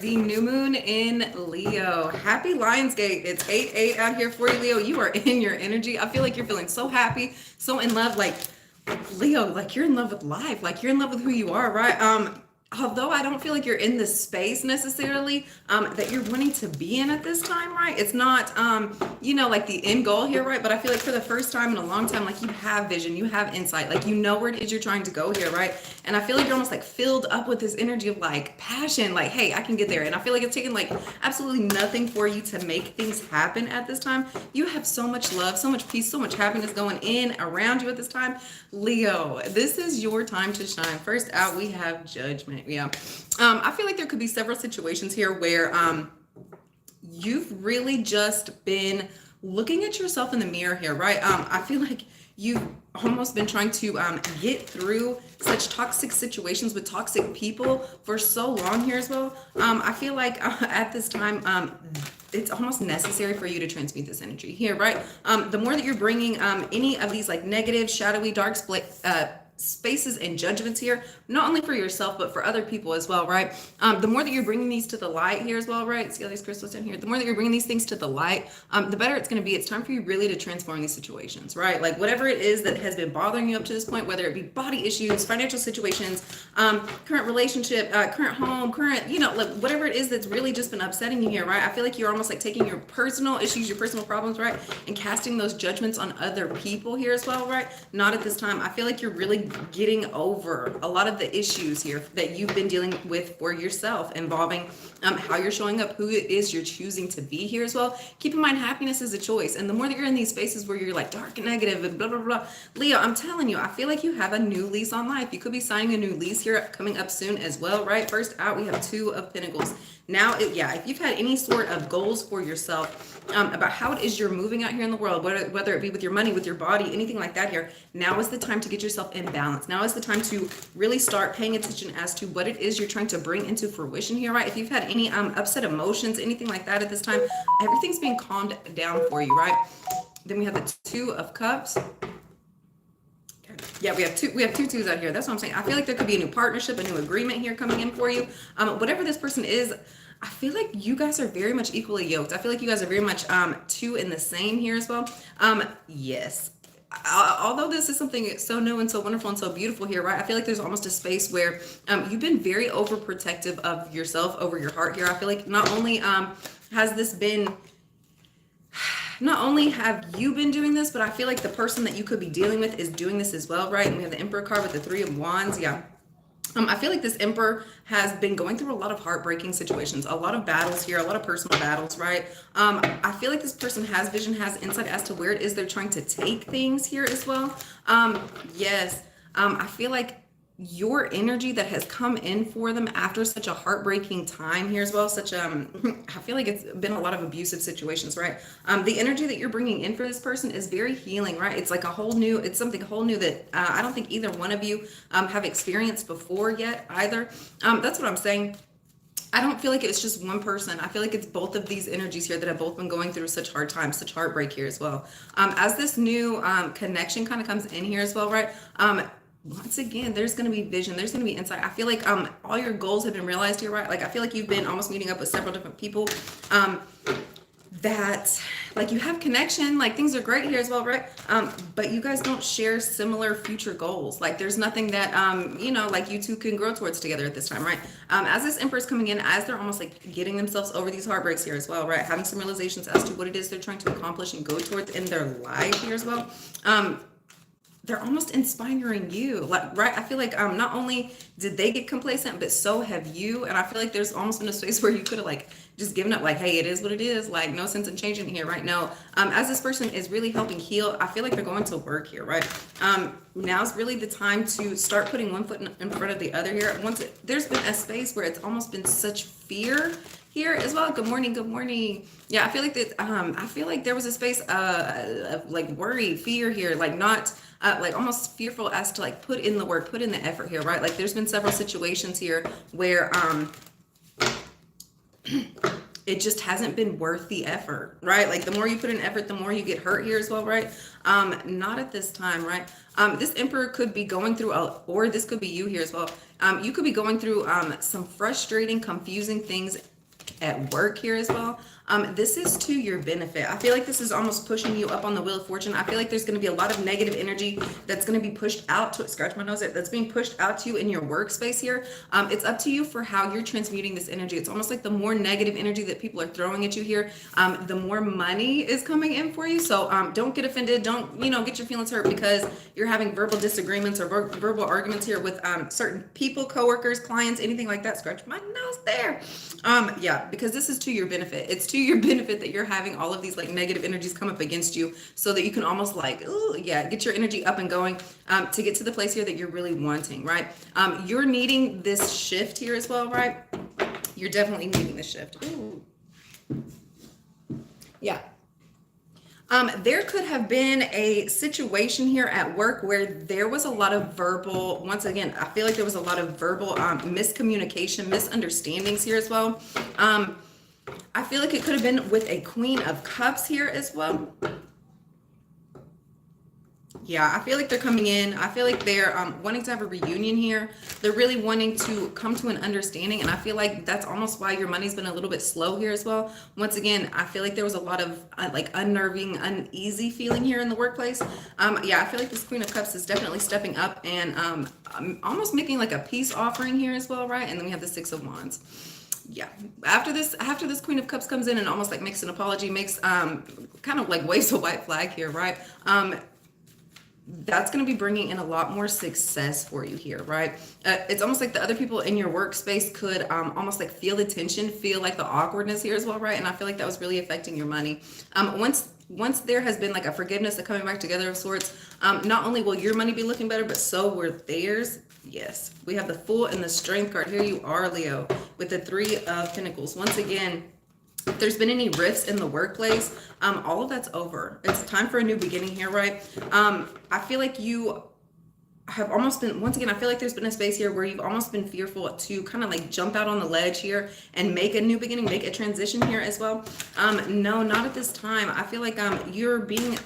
The new moon in Leo. Happy Lionsgate. It's 8-8 out here for you, Leo. You are in your energy. I feel like you're feeling so happy, so in love. Like, Leo, like you're in love with life. Like you're in love with who you are, right? Although I don't feel like you're in the space necessarily that you're wanting to be in at this time, right? It's not, like the end goal here, right? But I feel like for the first time in a long time, like you have vision, you have insight, like you know where it is you're trying to go here, right? And I feel like you're almost like filled up with this energy of like passion, like, hey, I can get there. And I feel like it's taken like absolutely nothing for you to make things happen at this time. You have so much love, so much peace, so much happiness going in around you at this time. Leo, this is your time to shine. First out, we have judgment. Yeah. I feel like there could be several situations here where you've really just been looking at yourself in the mirror here, right? I feel like you've almost been trying to get through such toxic situations with toxic people for so long here as well. I feel like at this time, it's almost necessary for you to transmute this energy here, right? The more that you're bringing any of these like negative, shadowy, dark spaces and judgments here, not only for yourself but for other people as well, right? The more that you're bringing these to the light here as well, right? See all these crystals in here. The more that you're bringing these things to the light, the better it's going to be. It's time for you really to transform these situations, right? Like whatever it is that has been bothering you up to this point, whether it be body issues, financial situations, current relationship, current home, current, like whatever it is that's really just been upsetting you here, right? I feel like you're almost like taking your personal issues, your personal problems, right, and casting those judgments on other people here as well, right? Not at this time. I feel like you're really getting over a lot of the issues here that you've been dealing with for yourself, involving how you're showing up, who it is you're choosing to be here as well. Keep in mind, happiness is a choice. And the more that you're in these spaces where you're like dark and negative and blah, blah, blah, Leo, I'm telling you, I feel like you have a new lease on life. You could be signing a new lease here coming up soon as well, right? First out, we have Two of Pentacles. Now, if you've had any sort of goals for yourself about how it is you're moving out here in the world, whether it be with your money, with your body, anything like that here, now is the time to get yourself in balance. Now is the time to really start paying attention as to what it is you're trying to bring into fruition here, right? If you've had any upset emotions, anything like that at this time, everything's being calmed down for you, right? Then we have the Two of Cups. Yeah, we have two twos out here. That's what I'm saying. I feel like there could be a new partnership, a new agreement here coming in for you. Whatever this person is, I feel like you guys are very much equally yoked. I feel like you guys are very much two in the same here as well. Yes. Although this is something so new and so wonderful and so beautiful here, right? I feel like there's almost a space where you've been very overprotective of yourself over your heart here. I feel like not only has this been not only have you been doing this, but I feel like the person that you could be dealing with is doing this as well, right? And we have the Emperor card with the Three of Wands. Yeah. I feel like this Emperor has been going through a lot of heartbreaking situations, a lot of battles here, a lot of personal battles, right? I feel like this person has vision, has insight as to where it is they're trying to take things here as well. Yes. I feel like your energy that has come in for them after such a heartbreaking time here as well, I feel like it's been a lot of abusive situations, right? The energy that you're bringing in for this person is very healing, right? It's like it's something whole new that I don't think either one of you have experienced before yet either. That's what I'm saying. I don't feel like it's just one person. I feel like it's both of these energies here that have both been going through such hard times, such heartbreak here as well. As this new connection kind of comes in here as well, right? Once again, there's going to be vision, there's going to be insight. I feel like all your goals have been realized here, right? Like I feel like you've been almost meeting up with several different people that like you have connection, like things are great here as well, right? But you guys don't share similar future goals. Like there's nothing that like you two can grow towards together at this time, right? As this Emperor is coming in, as they're almost like getting themselves over these heartbreaks here as well, right? Having some realizations as to what it is they're trying to accomplish and go towards in their life here as well. They're almost inspiring you, like, right? I feel like not only did they get complacent, but so have you. And I feel like there's almost been a space where you could have like just given up, like, hey, it is what it is, like no sense in changing here right now. As this person is really helping heal, I feel like they're going to work here, right? Now's really the time to start putting one foot in front of the other here. There's been a space where it's almost been such fear here as well. Good morning, good morning. Yeah, I feel like that. I feel like there was a space of like worry, fear here, like not. Like almost fearful as to like put in the work, put in the effort here, right? Like there's been several situations here where it just hasn't been worth the effort, right? Like the more you put in effort, the more you get hurt here as well, right? Not at this time, right? This Emperor could be going through, or this could be you here as well. You could be going through some frustrating, confusing things at work here as well. This is to your benefit. I feel like this is almost pushing you up on the wheel of fortune. I feel like there's going to be a lot of negative energy that's going to be pushed out to, scratch my nose, that's being pushed out to you in your workspace here. It's up to you for how you're transmuting this energy. It's almost like the more negative energy that people are throwing at you here, the more money is coming in for you. So don't get offended. Don't, get your feelings hurt because you're having verbal disagreements or verbal arguments here with certain people, coworkers, clients, anything like that. Scratch my nose there. Yeah, because this is to your benefit. It's to your benefit that you're having all of these like negative energies come up against you so that you can almost like, get your energy up and going to get to the place here that you're really wanting, right? You're needing this shift here as well, right? You're definitely needing this shift. Ooh. Yeah. There could have been a situation here at work where there was a lot of verbal, once again, I feel like there was a lot of verbal miscommunication, misunderstandings here as well. I feel like it could have been with a Queen of Cups here as well. Yeah, I feel like they're coming in. I feel like they're wanting to have a reunion here. They're really wanting to come to an understanding. And I feel like that's almost why your money's been a little bit slow here as well. Once again, I feel like there was a lot of like unnerving, uneasy feeling here in the workplace. Yeah, I feel like this Queen of Cups is definitely stepping up and almost making like a peace offering here as well, right? And then we have the Six of Wands. Yeah, after this Queen of Cups comes in and almost like makes an apology, makes kind of like waves a white flag here, right? That's going to be bringing in a lot more success for you here, right? It's almost like the other people in your workspace could almost like feel the tension, feel like the awkwardness here as well, right? And I feel like that was really affecting your money. Once there has been like a forgiveness, a coming back together of sorts, not only will your money be looking better, but so will theirs. Yes, we have the Fool and the Strength card. Here you are, Leo, with the Three of Pentacles. Once again, if there's been any rifts in the workplace, all of that's over. It's time for a new beginning here, right? I feel like you have almost been, once again, I feel like there's been a space here where you've almost been fearful to kind of like jump out on the ledge here and make a new beginning, make a transition here as well. No, not at this time. I feel like you're being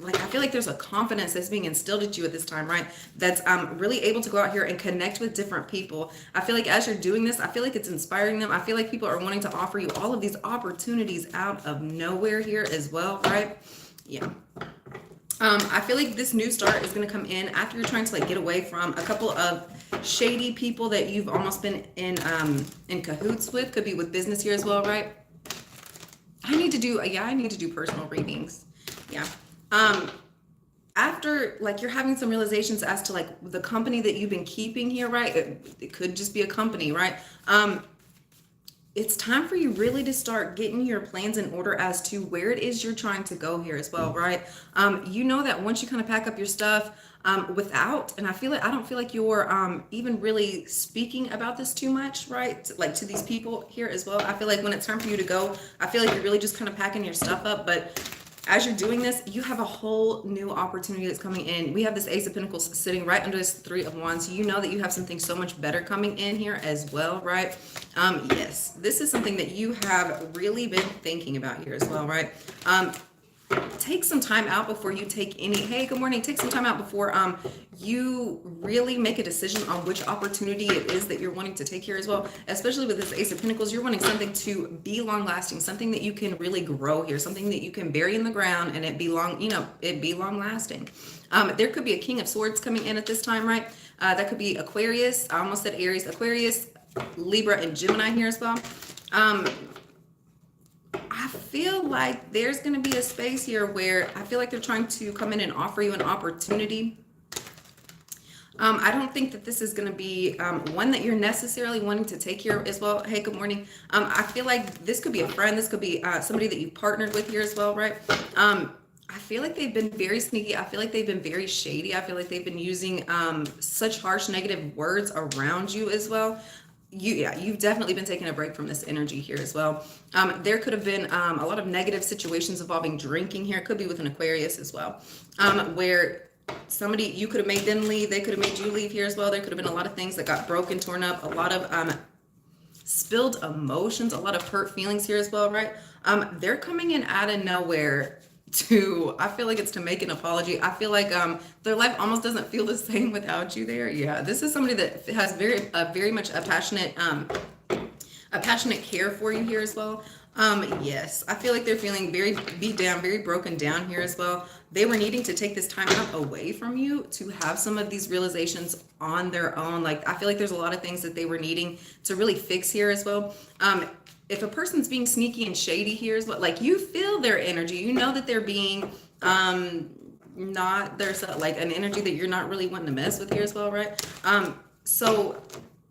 like, I feel like there's a confidence that's being instilled at you at this time, right? That's really able to go out here and connect with different people. I feel like as you're doing this, I feel like it's inspiring them. I feel like people are wanting to offer you all of these opportunities out of nowhere here as well, right? Yeah. I feel like this new start is going to come in after you're trying to like get away from a couple of shady people that you've almost been in cahoots with. Could be with business here as well, right? I need to do personal readings. Yeah. After like you're having some realizations as to like the company that you've been keeping here, right? It could just be a company, right? It's time for you really to start getting your plans in order as to where it is you're trying to go here as well, right? You know that once you kind of pack up your stuff, and I don't feel like you're even really speaking about this too much, right? Like to these people here as well. I feel like when it's time for you to go, I feel like you're really just kind of packing your stuff up, but as you're doing this, you have a whole new opportunity that's coming in. We have this Ace of Pentacles sitting right under this Three of Wands. So you know that you have something so much better coming in here as well, right? Yes, this is something that you have really been thinking about here as well, right? Take some time out before you take any, hey, good morning. Take some time out before you really make a decision on which opportunity it is that you're wanting to take here as well. Especially with this Ace of Pentacles, you're wanting something to be long lasting, something that you can really grow here, something that you can bury in the ground and it be long lasting. There could be a King of Swords coming in at this time, right? That could be Aquarius. I almost said Aries, Aquarius, Libra, and Gemini here as well. I feel like there's going to be a space here where I feel like they're trying to come in and offer you an opportunity. I don't think that this is going to be one that you're necessarily wanting to take here as well. Hey, good morning. I feel like this could be a friend. This could be somebody that you've partnered with here as well, right? I feel like they've been very sneaky. I feel like they've been very shady. I feel like they've been using such harsh negative words around you as well. You've definitely been taking a break from this energy here as well. There could have been a lot of negative situations involving drinking here. It could be with an Aquarius as well, where you could have made them leave. They could have made you leave here as well. There could have been a lot of things that got broken, torn up, a lot of spilled emotions, a lot of hurt feelings here as well, right? They're coming in out of nowhere I feel like it's to make an apology. I feel like their life almost doesn't feel the same without you there. Yeah, this is somebody that has very much a passionate A passionate care for you here as well. Yes, I feel like they're feeling very beat down, very broken down here as well. They were needing to take this time out away from you to have some of these realizations on their own. Like, I feel like there's a lot of things that they were needing to really fix here as well. If a person's being sneaky and shady here as well, like you feel their energy, you know that they're being not there's like an energy that you're not really wanting to mess with here as well, right? So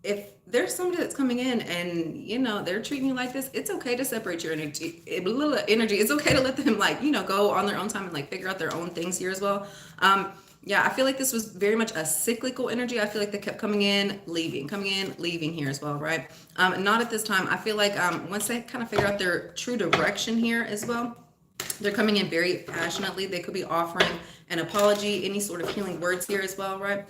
if there's somebody that's coming in and they're treating you like this, it's okay to separate your energy. It's okay to let them like go on their own time and like figure out their own things here as well. Yeah, I feel like this was very much a cyclical energy. I feel like they kept coming in, leaving here as well, right? Not at this time. I feel like once they kind of figure out their true direction here as well, they're coming in very passionately. They could be offering an apology, any sort of healing words here as well, right?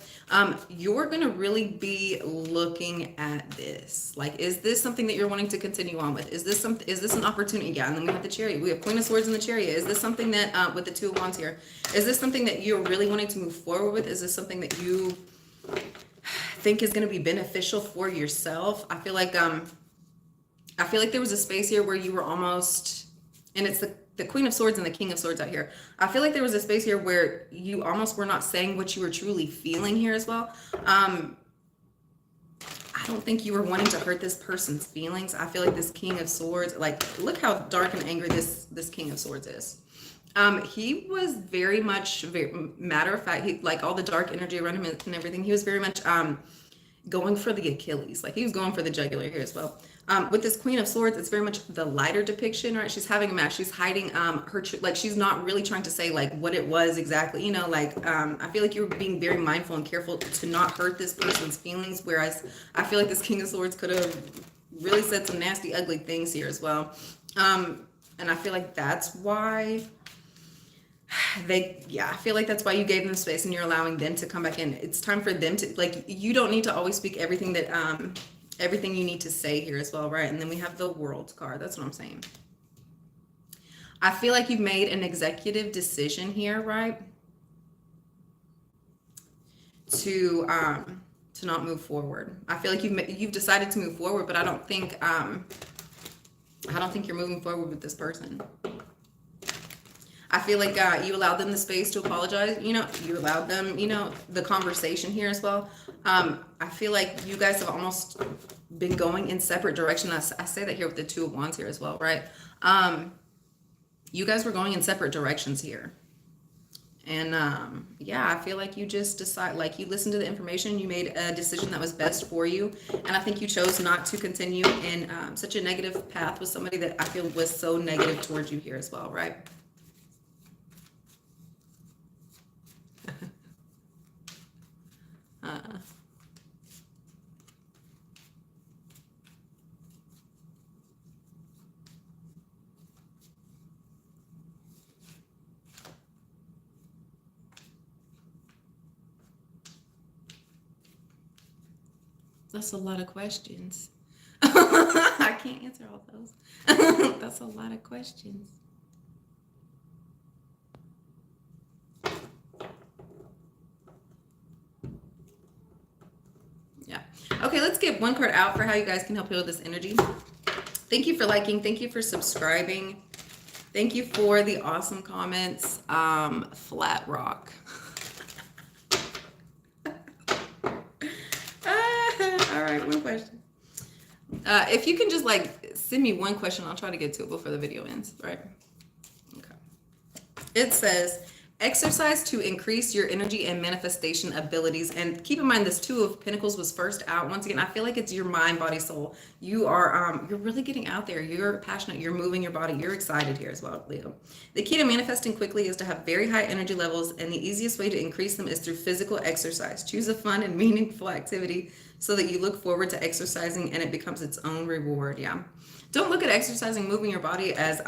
You're going to really be looking at this. Like, is this something that you're wanting to continue on with? Is this an opportunity? Yeah, and then we have the Chariot. We have Queen of Swords and the Chariot. Is this something that, with the Two of Wands here, is this something that you're really wanting to move forward with? Is this something that you think is going to be beneficial for yourself? I feel like there was a space here where you were almost, and it's the Queen of Swords and the King of Swords out here. I feel like there was a space here where you almost were not saying what you were truly feeling here as well. I don't think you were wanting to hurt this person's feelings. I feel like this King of Swords, like, look how dark and angry this King of Swords is. He was very much matter of fact. He, like, all the dark energy around him and everything, he was very much going for the Achilles. Like, he was going for the jugular here as well. With this Queen of Swords, it's very much the lighter depiction, right? She's having a mask. She's hiding her, like, she's not really trying to say like what it was exactly, I feel like you were being very mindful and careful to not hurt this person's feelings. Whereas I feel like this King of Swords could have really said some nasty, ugly things here as well. And I feel like that's why I feel like that's why you gave them space and you're allowing them to come back in. It's time for them to, like, you don't need to always speak everything that, everything you need to say here as well, right? And then we have the World card. That's what I'm saying. I feel like you've made an executive decision here, right? To not move forward. I feel like you've decided to move forward, but I don't think you're moving forward with this person. I feel like you allowed them the space to apologize. You allowed them, the conversation here as well. I feel like you guys have almost been going in separate directions. I say that here with the Two of Wands here as well, right? You guys were going in separate directions here. And yeah, I feel like you just you listened to the information, you made a decision that was best for you. And I think you chose not to continue in such a negative path with somebody that I feel was so negative towards you here as well, right? That's a lot of questions. I can't answer all those. That's a lot of questions. Yeah. Okay, let's get one card out for how you guys can help heal this energy. Thank you for liking. Thank you for subscribing. Thank you for the awesome comments. Flat rock. All right, one question. If you can just like send me one question, I'll try to get to it before the video ends, right? Okay. It says, exercise to increase your energy and manifestation abilities. And keep in mind, this Two of Pentacles was first out. Once again, I feel like it's your mind, body, soul. You are, you're really getting out there. You're passionate. You're moving your body. You're excited here as well, Leo. The key to manifesting quickly is to have very high energy levels. And the easiest way to increase them is through physical exercise. Choose a fun and meaningful activity so that you look forward to exercising and it becomes its own reward. Yeah. Don't look at exercising, moving your body as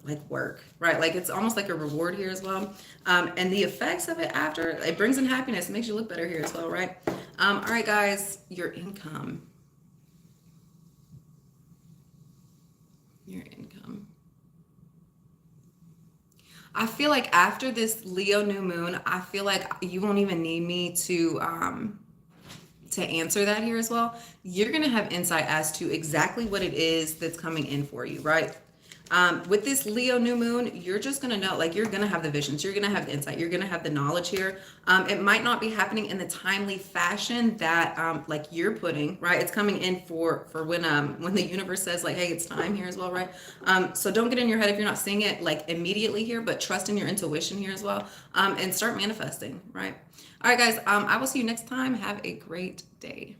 like work, right? Like it's almost like a reward here as well. And the effects of it after, it brings in happiness. It makes you look better here as well, right? All right, guys, your income. Your income. I feel like after this Leo new moon, I feel like you won't even need me to to answer that here as well, you're going to have insight as to exactly what it is that's coming in for you, right? With this Leo new moon, you're just going to know, like, you're going to have the visions, you're going to have the insight, you're going to have the knowledge here. It might not be happening in the timely fashion that like you're putting, right? It's coming in for when the universe says like, hey, it's time here as well, right? So don't get in your head if you're not seeing it like immediately here, but trust in your intuition here as well, and start manifesting, right? All right, guys, I will see you next time. Have a great day.